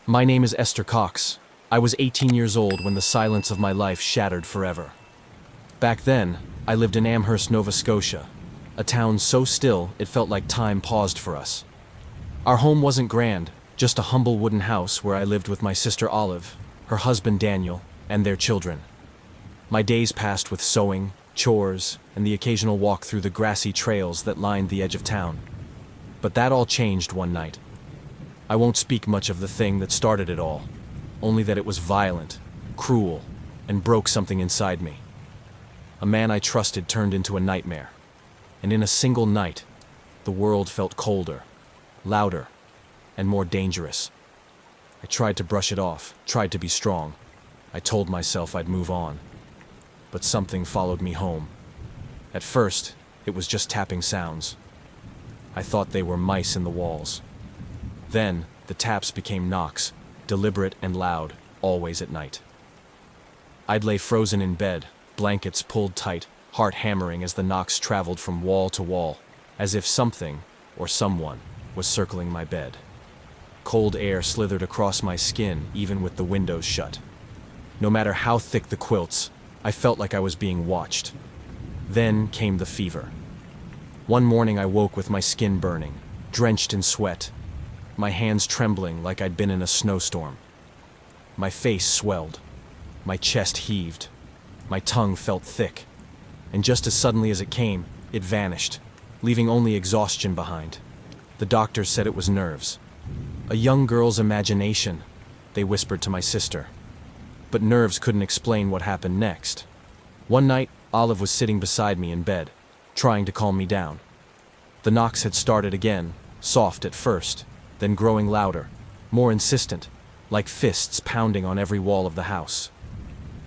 My name is Esther Cox. I was 18 years old when the silence of my life shattered forever. Back then, I lived in Amherst, Nova Scotia, a town so still it felt like time paused for us. Our home wasn't grand, just a humble wooden house where I lived with my sister Olive, her husband Daniel, and their children. My days passed with sewing, chores, and the occasional walk through the grassy trails that lined the edge of town. But that all changed one night. I won't speak much of the thing that started it all, only that it was violent, cruel, and broke something inside me. A man I trusted turned into a nightmare, and in a single night, the world felt colder, louder, and more dangerous. I tried to brush it off, tried to be strong. I told myself I'd move on. But something followed me home. At first, it was just tapping sounds. I thought they were mice in the walls. Then, the taps became knocks, deliberate and loud, always at night. I'd lay frozen in bed, blankets pulled tight, heart hammering as the knocks traveled from wall to wall, as if something, or someone, was circling my bed. Cold air slithered across my skin, even with the windows shut. No matter how thick the quilts, I felt like I was being watched. Then came the fever. One morning I woke with my skin burning, drenched in sweat, my hands trembling like I'd been in a snowstorm. My face swelled, my chest heaved, my tongue felt thick, and just as suddenly as it came, it vanished, leaving only exhaustion behind. The doctors said it was nerves. A young girl's imagination, they whispered to my sister. But nerves couldn't explain what happened next. One night, Olive was sitting beside me in bed, trying to calm me down. The knocks had started again, soft at first, then growing louder, more insistent, like fists pounding on every wall of the house.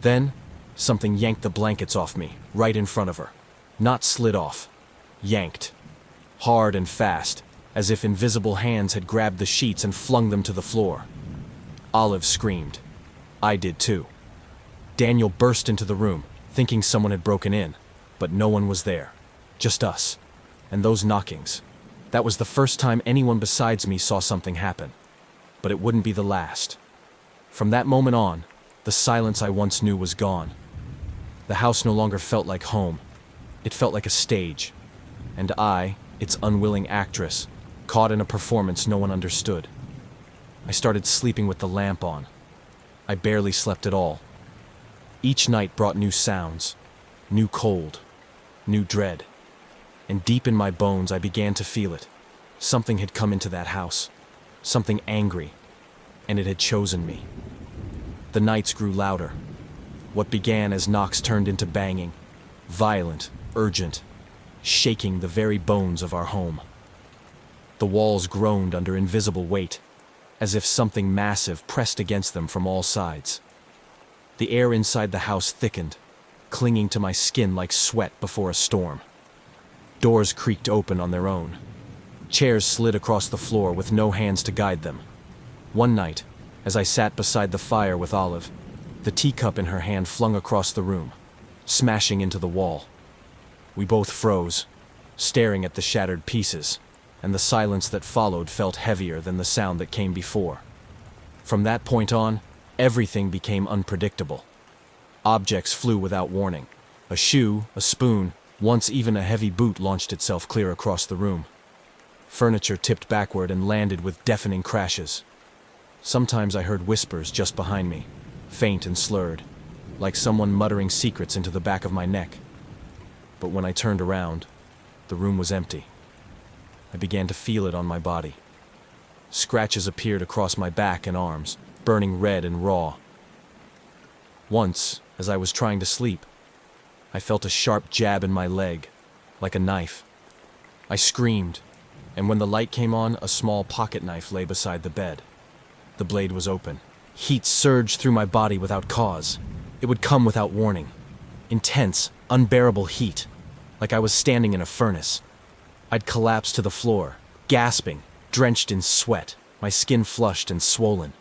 Then, something yanked the blankets off me, right in front of her. Not slid off, yanked. Hard and fast, as if invisible hands had grabbed the sheets and flung them to the floor. Olive screamed. I did too. Daniel burst into the room, thinking someone had broken in, but no one was there. Just us. And those knockings. That was the first time anyone besides me saw something happen. But it wouldn't be the last. From that moment on, the silence I once knew was gone. The house no longer felt like home. It felt like a stage. And I, its unwilling actress, caught in a performance no one understood. I started sleeping with the lamp on. I barely slept at all. Each night brought new sounds, new cold, new dread. And deep in my bones I began to feel it. Something had come into that house. Something angry. And it had chosen me. The nights grew louder. What began as knocks turned into banging. Violent, urgent, shaking the very bones of our home. The walls groaned under invisible weight, as if something massive pressed against them from all sides. The air inside the house thickened, clinging to my skin like sweat before a storm. Doors creaked open on their own. Chairs slid across the floor with no hands to guide them. One night, as I sat beside the fire with Olive, the teacup in her hand flung across the room, smashing into the wall. We both froze, staring at the shattered pieces, and the silence that followed felt heavier than the sound that came before. From that point on, everything became unpredictable. Objects flew without warning. A shoe, a spoon, once even a heavy boot launched itself clear across the room. Furniture tipped backward and landed with deafening crashes. Sometimes I heard whispers just behind me, faint and slurred, like someone muttering secrets into the back of my neck. But when I turned around, the room was empty. I began to feel it on my body. Scratches appeared across my back and arms, burning red and raw. Once, as I was trying to sleep, I felt a sharp jab in my leg, like a knife. I screamed, and when the light came on, a small pocket knife lay beside the bed. The blade was open. Heat surged through my body without cause. It would come without warning. Intense, unbearable heat, like I was standing in a furnace. I'd collapse to the floor, gasping, drenched in sweat, my skin flushed and swollen.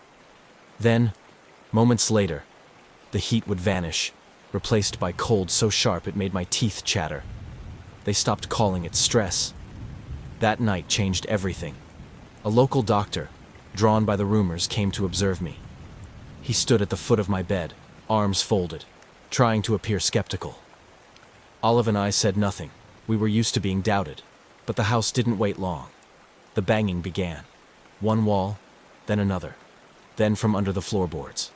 Then, moments later, the heat would vanish, replaced by cold so sharp it made my teeth chatter. They stopped calling it stress. That night changed everything. A local doctor, drawn by the rumors, came to observe me. He stood at the foot of my bed, arms folded, trying to appear skeptical. Olive and I said nothing. We were used to being doubted, but the house didn't wait long. The banging began. One wall, then another, then from under the floorboards.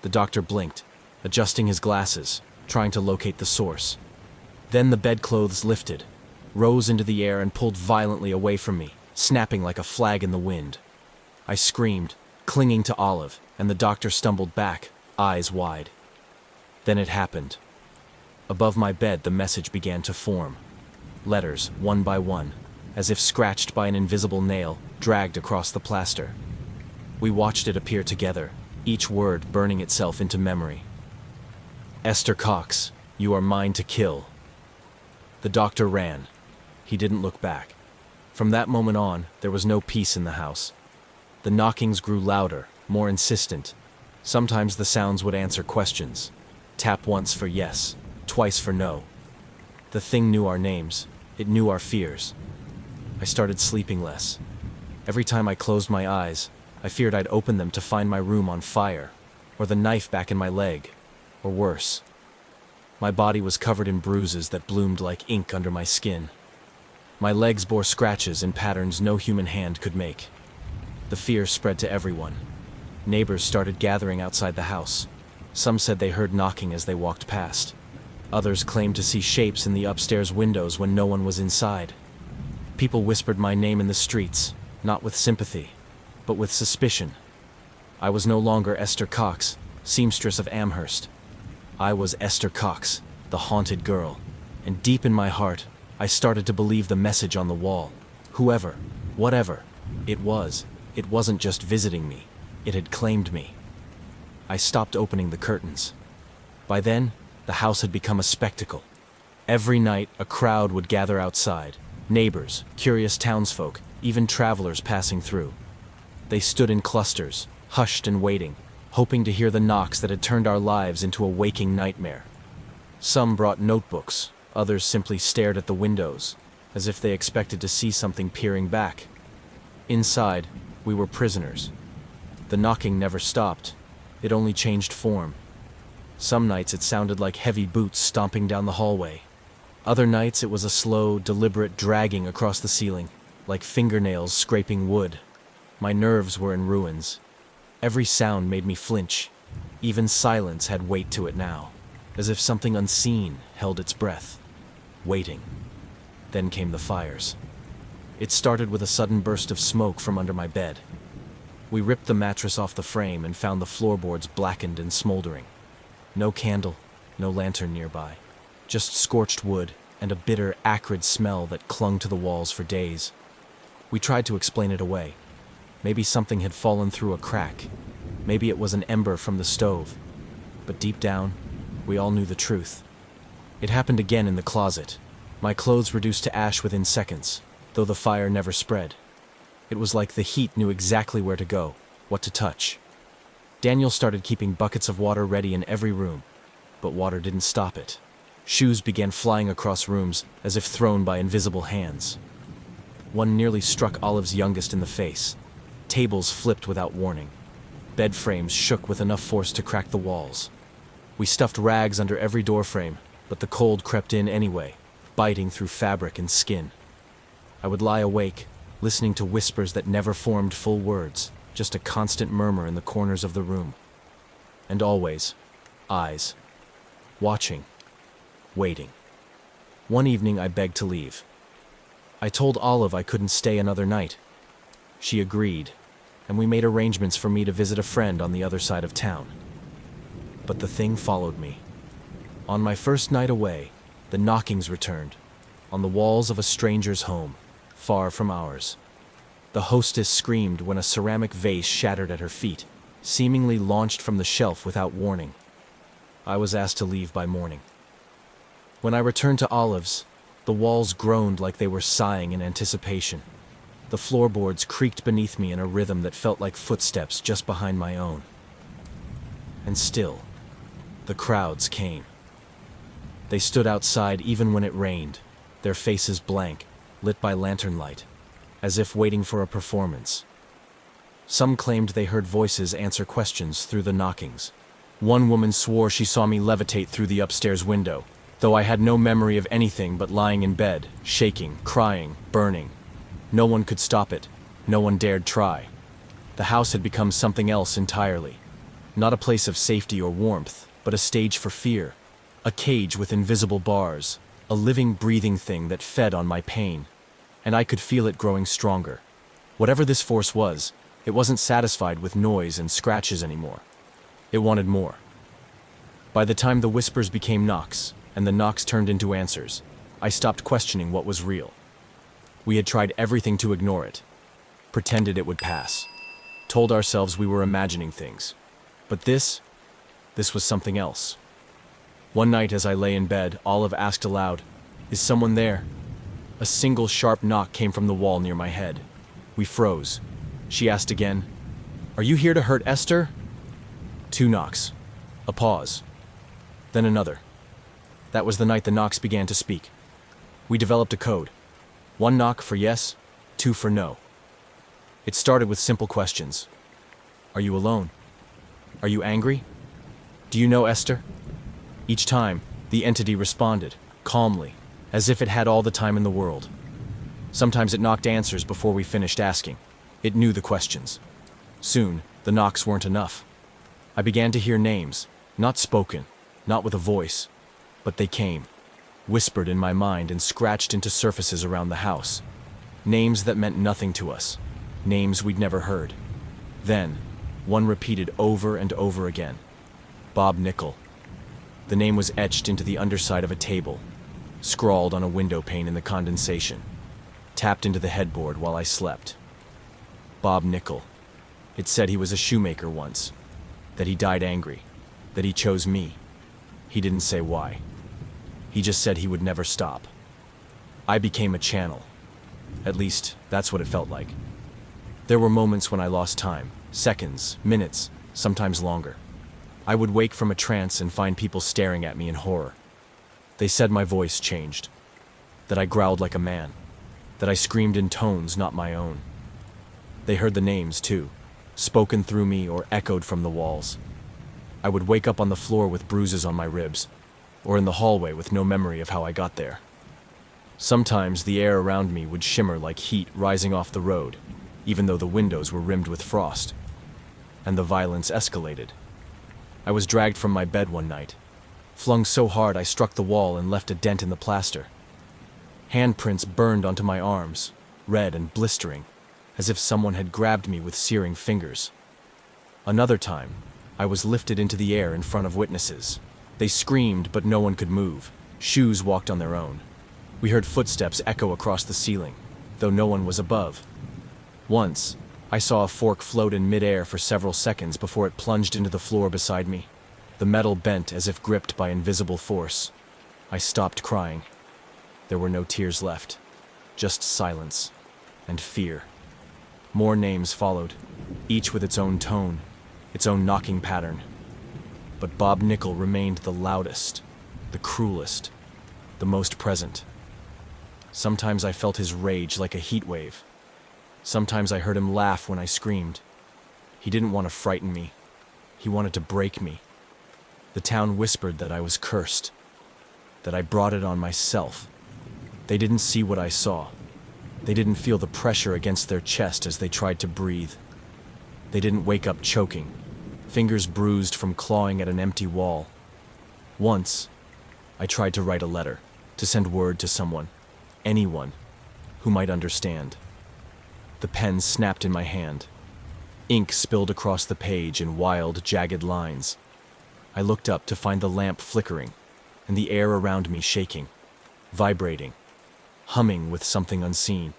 The doctor blinked, adjusting his glasses, trying to locate the source. Then the bedclothes lifted, rose into the air and pulled violently away from me, snapping like a flag in the wind. I screamed, clinging to Olive, and the doctor stumbled back, eyes wide. Then it happened. Above my bed, the message began to form. Letters, one by one, as if scratched by an invisible nail, dragged across the plaster. We watched it appear together, each word burning itself into memory. Esther Cox, you are mine to kill. The doctor ran. He didn't look back. From that moment on, there was no peace in the house. The knockings grew louder, more insistent. Sometimes the sounds would answer questions. Tap once for yes, twice for no. The thing knew our names. It knew our fears. I started sleeping less. Every time I closed my eyes, I feared I'd open them to find my room on fire, or the knife back in my leg, or worse. My body was covered in bruises that bloomed like ink under my skin. My legs bore scratches in patterns no human hand could make. The fear spread to everyone. Neighbors started gathering outside the house. Some said they heard knocking as they walked past. Others claimed to see shapes in the upstairs windows when no one was inside. People whispered my name in the streets, not with sympathy, but with suspicion. I was no longer Esther Cox, seamstress of Amherst. I was Esther Cox, the haunted girl, and deep in my heart, I started to believe the message on the wall. Whoever, whatever it wasn't just visiting me, it had claimed me. I stopped opening the curtains. By then, the house had become a spectacle. Every night, a crowd would gather outside. Neighbors, curious townsfolk, even travelers passing through. They stood in clusters, hushed and waiting, hoping to hear the knocks that had turned our lives into a waking nightmare. Some brought notebooks, others simply stared at the windows, as if they expected to see something peering back. Inside, we were prisoners. The knocking never stopped. It only changed form. Some nights it sounded like heavy boots stomping down the hallway. Other nights it was a slow, deliberate dragging across the ceiling, like fingernails scraping wood. My nerves were in ruins. Every sound made me flinch. Even silence had weight to it now, as if something unseen held its breath, waiting. Then came the fires. It started with a sudden burst of smoke from under my bed. We ripped the mattress off the frame and found the floorboards blackened and smoldering. No candle, no lantern nearby. Just scorched wood and a bitter, acrid smell that clung to the walls for days. We tried to explain it away. Maybe something had fallen through a crack. Maybe it was an ember from the stove. But deep down, we all knew the truth. It happened again in the closet. My clothes reduced to ash within seconds, though the fire never spread. It was like the heat knew exactly where to go, what to touch. Daniel started keeping buckets of water ready in every room, but water didn't stop it. Shoes began flying across rooms as if thrown by invisible hands. One nearly struck Olive's youngest in the face. Tables flipped without warning. Bed frames shook with enough force to crack the walls. We stuffed rags under every doorframe, but the cold crept in anyway, biting through fabric and skin. I would lie awake, listening to whispers that never formed full words, just a constant murmur in the corners of the room. And always, eyes. Watching. Waiting. One evening I begged to leave. I told Olive I couldn't stay another night. She agreed, and we made arrangements for me to visit a friend on the other side of town. But the thing followed me. On my first night away, the knockings returned, on the walls of a stranger's home, far from ours. The hostess screamed when a ceramic vase shattered at her feet, seemingly launched from the shelf without warning. I was asked to leave by morning. When I returned to Olive's, the walls groaned like they were sighing in anticipation. The floorboards creaked beneath me in a rhythm that felt like footsteps just behind my own. And still, the crowds came. They stood outside even when it rained, their faces blank, lit by lantern light, as if waiting for a performance. Some claimed they heard voices answer questions through the knockings. One woman swore she saw me levitate through the upstairs window, though I had no memory of anything but lying in bed, shaking, crying, burning. No one could stop it. No one dared try. The house had become something else entirely. Not a place of safety or warmth, but a stage for fear. A cage with invisible bars. A living, breathing thing that fed on my pain. And I could feel it growing stronger. Whatever this force was, it wasn't satisfied with noise and scratches anymore. It wanted more. By the time the whispers became knocks, and the knocks turned into answers, I stopped questioning what was real. We had tried everything to ignore it. Pretended it would pass. Told ourselves we were imagining things. But this was something else. One night as I lay in bed, Olive asked aloud, "Is someone there?" A single sharp knock came from the wall near my head. We froze. She asked again, "Are you here to hurt Esther?" 2 knocks. A pause. Then another. That was the night the knocks began to speak. We developed a code. 1 knock for yes, 2 for no. It started with simple questions. Are you alone? Are you angry? Do you know Esther? Each time, the entity responded, calmly, as if it had all the time in the world. Sometimes it knocked answers before we finished asking. It knew the questions. Soon, the knocks weren't enough. I began to hear names, not spoken, not with a voice, but they came, whispered in my mind and scratched into surfaces around the house. Names that meant nothing to us, names we'd never heard. Then, one repeated over and over again. Bob Nickel. The name was etched into the underside of a table, scrawled on a window pane in the condensation, tapped into the headboard while I slept. Bob Nickel. It said he was a shoemaker once, that he died angry, that he chose me. He didn't say why. He just said he would never stop. I became a channel. At least, that's what it felt like. There were moments when I lost time, seconds, minutes, sometimes longer. I would wake from a trance and find people staring at me in horror. They said my voice changed, that I growled like a man, that I screamed in tones not my own. They heard the names, too, spoken through me or echoed from the walls. I would wake up on the floor with bruises on my ribs, or in the hallway with no memory of how I got there. Sometimes the air around me would shimmer like heat rising off the road, even though the windows were rimmed with frost. And the violence escalated. I was dragged from my bed one night, flung so hard I struck the wall and left a dent in the plaster. Handprints burned onto my arms, red and blistering, as if someone had grabbed me with searing fingers. Another time, I was lifted into the air in front of witnesses. They screamed, but no one could move. Shoes walked on their own. We heard footsteps echo across the ceiling, though no one was above. Once, I saw a fork float in midair for several seconds before it plunged into the floor beside me. The metal bent as if gripped by invisible force. I stopped crying. There were no tears left, just silence and fear. More names followed, each with its own tone, its own knocking pattern. But Bob Nickel remained the loudest, the cruelest, the most present. Sometimes I felt his rage like a heat wave. Sometimes I heard him laugh when I screamed. He didn't want to frighten me. He wanted to break me. The town whispered that I was cursed, that I brought it on myself. They didn't see what I saw. They didn't feel the pressure against their chest as they tried to breathe. They didn't wake up choking, fingers bruised from clawing at an empty wall. Once, I tried to write a letter, to send word to someone, anyone, who might understand. The pen snapped in my hand. Ink spilled across the page in wild, jagged lines. I looked up to find the lamp flickering, and the air around me shaking, vibrating, humming with something unseen.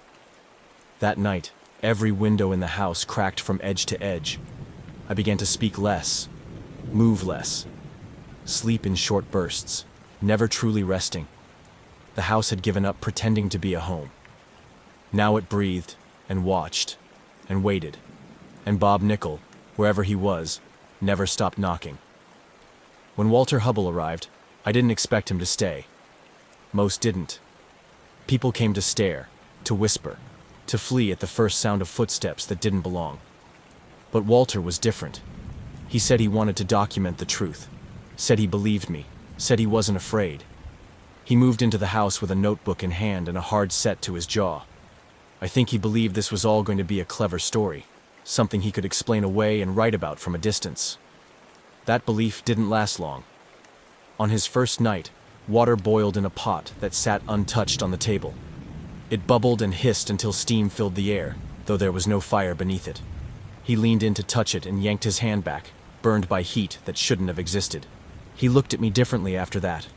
That night, every window in the house cracked from edge to edge. I began to speak less, move less, sleep in short bursts, never truly resting. The house had given up pretending to be a home. Now it breathed, and watched, and waited, and Bob Nickel, wherever he was, never stopped knocking. When Walter Hubble arrived, I didn't expect him to stay. Most didn't. People came to stare, to whisper, to flee at the first sound of footsteps that didn't belong. But Walter was different. He said he wanted to document the truth, said he believed me, said he wasn't afraid. He moved into the house with a notebook in hand and a hard set to his jaw. I think he believed this was all going to be a clever story, something he could explain away and write about from a distance. That belief didn't last long. On his first night, water boiled in a pot that sat untouched on the table. It bubbled and hissed until steam filled the air, though there was no fire beneath it. He leaned in to touch it and yanked his hand back, burned by heat that shouldn't have existed. He looked at me differently after that.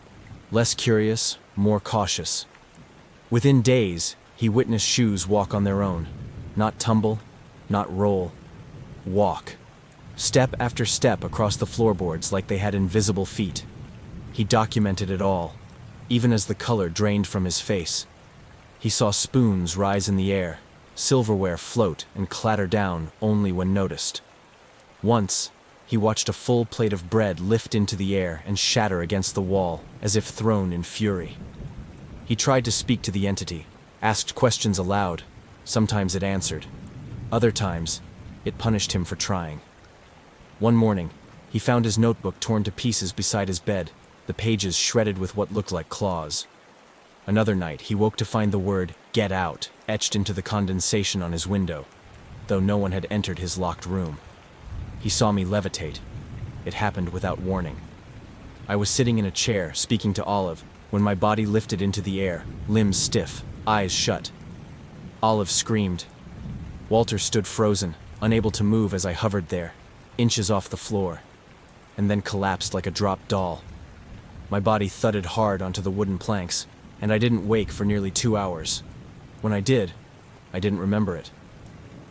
Less curious, more cautious. Within days, he witnessed shoes walk on their own. Not tumble, not roll. Walk. Step after step across the floorboards like they had invisible feet. He documented it all, even as the color drained from his face. He saw spoons rise in the air, silverware float and clatter down only when noticed. Once, he watched a full plate of bread lift into the air and shatter against the wall, as if thrown in fury. He tried to speak to the entity, asked questions aloud. Sometimes it answered. Other times, it punished him for trying. One morning, he found his notebook torn to pieces beside his bed, the pages shredded with what looked like claws. Another night, he woke to find the word "get out" etched into the condensation on his window, though no one had entered his locked room. He saw me levitate. It happened without warning. I was sitting in a chair, speaking to Olive, when my body lifted into the air, limbs stiff, eyes shut. Olive screamed. Walter stood frozen, unable to move as I hovered there, inches off the floor, and then collapsed like a dropped doll. My body thudded hard onto the wooden planks, and I didn't wake for nearly 2 hours. When I did, I didn't remember it.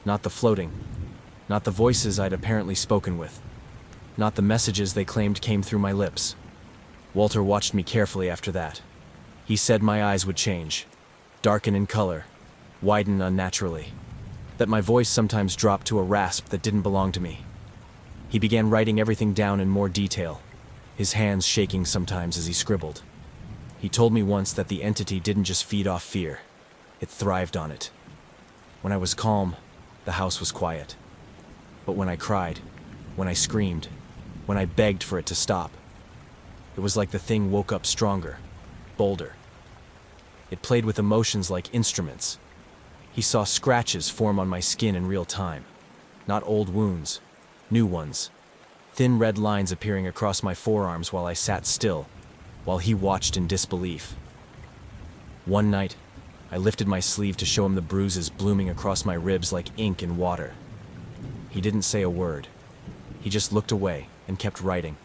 Not the floating, not the voices I'd apparently spoken with, not the messages they claimed came through my lips. Walter watched me carefully after that. He said my eyes would change, darken in color, widen unnaturally, that my voice sometimes dropped to a rasp that didn't belong to me. He began writing everything down in more detail, his hands shaking sometimes as he scribbled. He told me once that the entity didn't just feed off fear, it thrived on it. When I was calm, the house was quiet. But when I cried, when I screamed, when I begged for it to stop, it was like the thing woke up stronger, bolder. It played with emotions like instruments. He saw scratches form on my skin in real time. Not old wounds, new ones. Thin red lines appearing across my forearms while I sat still, while he watched in disbelief. One night, I lifted my sleeve to show him the bruises blooming across my ribs like ink in water. He didn't say a word. He just looked away and kept writing.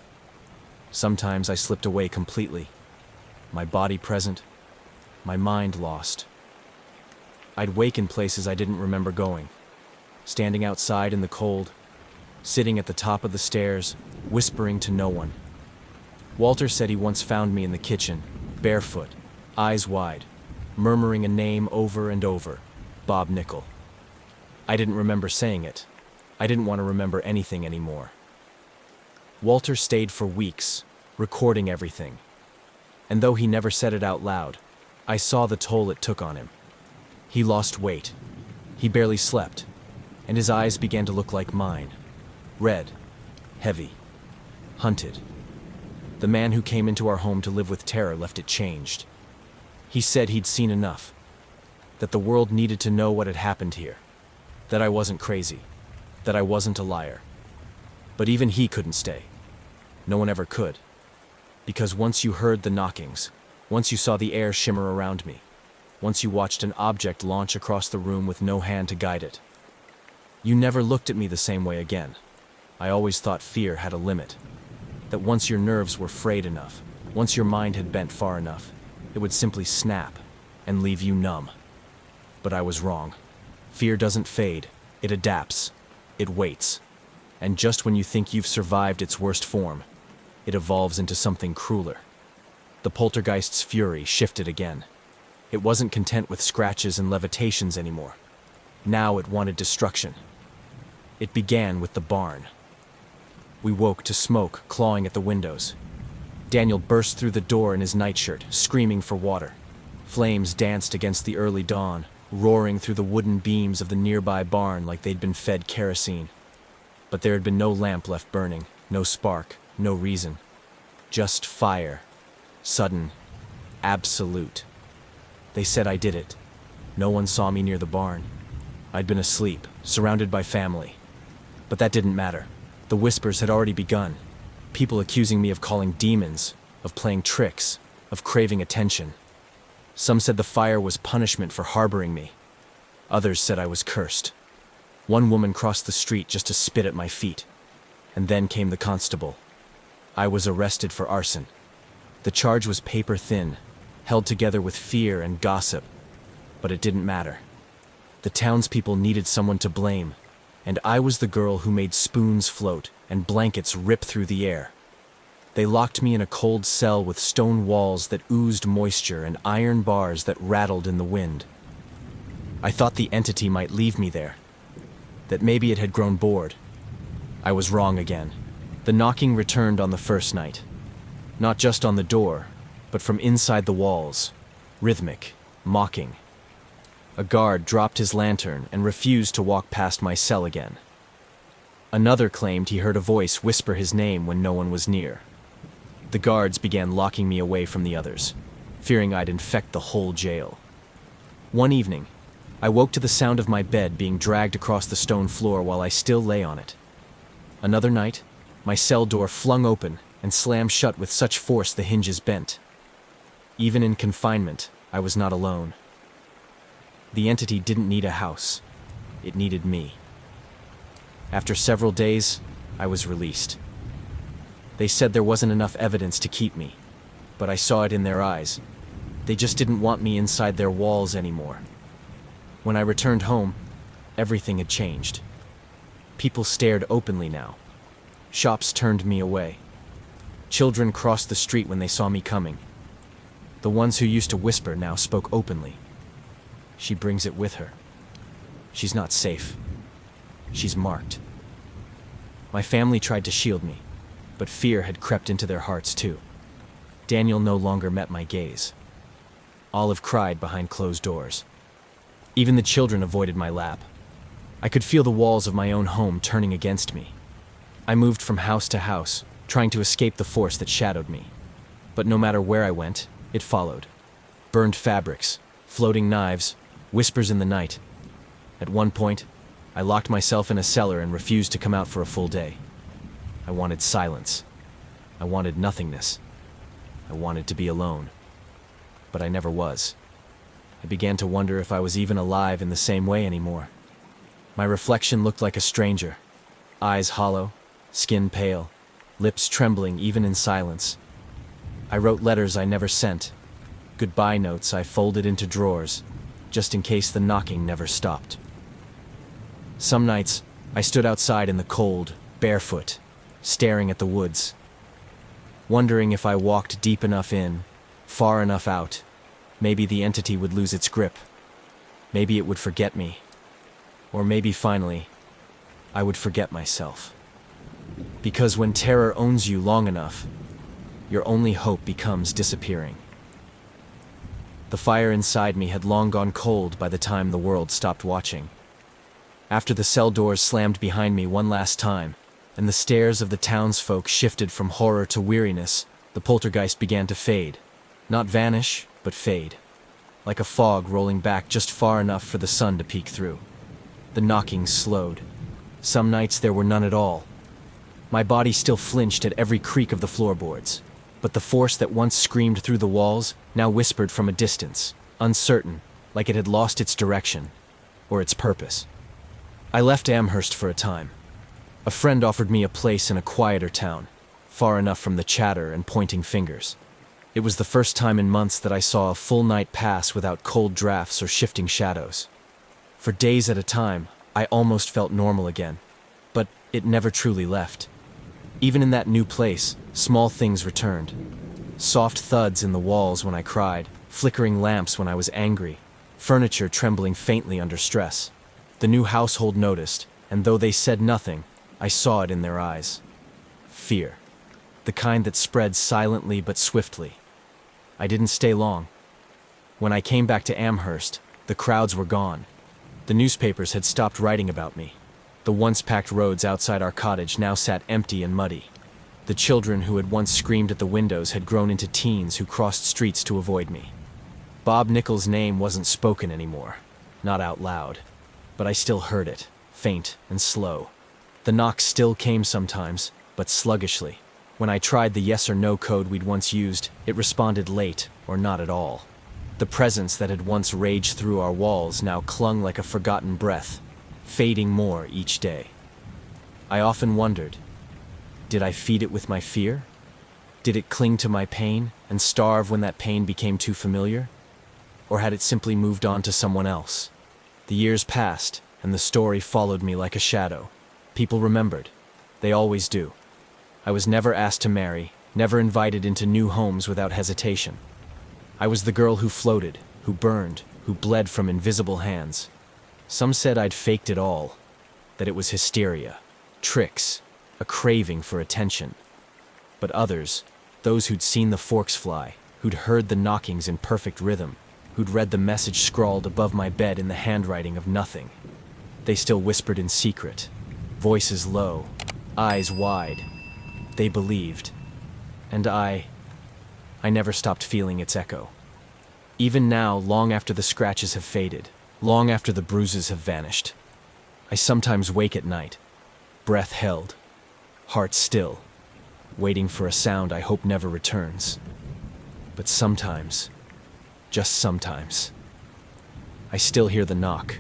Sometimes I slipped away completely, my body present, my mind lost. I'd wake in places I didn't remember going, standing outside in the cold, sitting at the top of the stairs, whispering to no one. Walter said he once found me in the kitchen, barefoot, eyes wide, murmuring a name over and over, Bob Nickel. I didn't remember saying it. I didn't want to remember anything anymore. Walter stayed for weeks, recording everything. And though he never said it out loud, I saw the toll it took on him. He lost weight. He barely slept, and his eyes began to look like mine. Red, heavy, hunted. The man who came into our home to live with terror left it changed. He said he'd seen enough, that the world needed to know what had happened here, that I wasn't crazy, that I wasn't a liar. But even he couldn't stay. No one ever could. Because once you heard the knockings, once you saw the air shimmer around me, once you watched an object launch across the room with no hand to guide it, you never looked at me the same way again. I always thought fear had a limit. That once your nerves were frayed enough, once your mind had bent far enough, it would simply snap and leave you numb. But I was wrong. Fear doesn't fade, it adapts, it waits. And just when you think you've survived its worst form, it evolves into something crueler. The poltergeist's fury shifted again. It wasn't content with scratches and levitations anymore. Now it wanted destruction. It began with the barn. We woke to smoke clawing at the windows. Daniel burst through the door in his nightshirt, screaming for water. Flames danced against the early dawn, roaring through the wooden beams of the nearby barn like they'd been fed kerosene. But there had been no lamp left burning, no spark, no reason. Just fire. Sudden. Absolute. They said I did it. No one saw me near the barn. I'd been asleep, surrounded by family. But that didn't matter. The whispers had already begun. People accusing me of calling demons, of playing tricks, of craving attention. Some said the fire was punishment for harboring me. Others said I was cursed. One woman crossed the street just to spit at my feet. And then came the constable. I was arrested for arson. The charge was paper thin, held together with fear and gossip. But it didn't matter. The townspeople needed someone to blame, and I was the girl who made spoons float and blankets rip through the air. They locked me in a cold cell with stone walls that oozed moisture and iron bars that rattled in the wind. I thought the entity might leave me there, that maybe it had grown bored. I was wrong again. The knocking returned on the first night. Not just on the door, but from inside the walls, rhythmic, mocking. A guard dropped his lantern and refused to walk past my cell again. Another claimed he heard a voice whisper his name when no one was near. The guards began locking me away from the others, fearing I'd infect the whole jail. One evening, I woke to the sound of my bed being dragged across the stone floor while I still lay on it. Another night, my cell door flung open and slammed shut with such force the hinges bent. Even in confinement, I was not alone. The entity didn't need a house. It needed me. After several days, I was released. They said there wasn't enough evidence to keep me, but I saw it in their eyes. They just didn't want me inside their walls anymore. When I returned home, everything had changed. People stared openly now. Shops turned me away. Children crossed the street when they saw me coming. The ones who used to whisper now spoke openly. She brings it with her. She's not safe. She's marked. My family tried to shield me, but fear had crept into their hearts too. Daniel no longer met my gaze. Olive cried behind closed doors. Even the children avoided my lap. I could feel the walls of my own home turning against me. I moved from house to house, trying to escape the force that shadowed me. But no matter where I went, it followed. Burned fabrics, floating knives, whispers in the night. At one point, I locked myself in a cellar and refused to come out for a full day. I wanted silence. I wanted nothingness. I wanted to be alone. But I never was. I began to wonder if I was even alive in the same way anymore. My reflection looked like a stranger. Eyes hollow, skin pale, lips trembling even in silence. I wrote letters I never sent. Goodbye notes I folded into drawers, just in case the knocking never stopped. Some nights, I stood outside in the cold, barefoot, staring at the woods, wondering if I walked deep enough in, far enough out, maybe the entity would lose its grip. Maybe it would forget me. Or maybe finally, I would forget myself. Because when terror owns you long enough, your only hope becomes disappearing. The fire inside me had long gone cold by the time the world stopped watching. After the cell doors slammed behind me one last time, and the stares of the townsfolk shifted from horror to weariness, the poltergeist began to fade. Not vanish, but fade. Like a fog rolling back just far enough for the sun to peek through. The knockings slowed. Some nights there were none at all. My body still flinched at every creak of the floorboards, but the force that once screamed through the walls now whispered from a distance, uncertain, like it had lost its direction, or its purpose. I left Amherst for a time. A friend offered me a place in a quieter town, far enough from the chatter and pointing fingers. It was the first time in months that I saw a full night pass without cold drafts or shifting shadows. For days at a time, I almost felt normal again, but it never truly left. Even in that new place, small things returned. Soft thuds in the walls when I cried, flickering lamps when I was angry, furniture trembling faintly under stress. The new household noticed, and though they said nothing, I saw it in their eyes. Fear. The kind that spreads silently but swiftly. I didn't stay long. When I came back to Amherst, the crowds were gone. The newspapers had stopped writing about me. The once packed roads outside our cottage now sat empty and muddy. The children who had once screamed at the windows had grown into teens who crossed streets to avoid me. Bob Nichols' name wasn't spoken anymore, not out loud, but I still heard it, faint and slow. The knocks still came sometimes, but sluggishly. When I tried the yes or no code we'd once used, it responded late or not at all. The presence that had once raged through our walls now clung like a forgotten breath, fading more each day. I often wondered, did I feed it with my fear? Did it cling to my pain and starve when that pain became too familiar? Or had it simply moved on to someone else? The years passed, and the story followed me like a shadow. People remembered. They always do. I was never asked to marry, never invited into new homes without hesitation. I was the girl who floated, who burned, who bled from invisible hands. Some said I'd faked it all, that it was hysteria, tricks, a craving for attention. But others, those who'd seen the forks fly, who'd heard the knockings in perfect rhythm, who'd read the message scrawled above my bed in the handwriting of nothing, they still whispered in secret, voices low, eyes wide. They believed. And I never stopped feeling its echo. Even now, long after the scratches have faded, long after the bruises have vanished, I sometimes wake at night, breath held, heart still, waiting for a sound I hope never returns. But sometimes, just sometimes, I still hear the knock,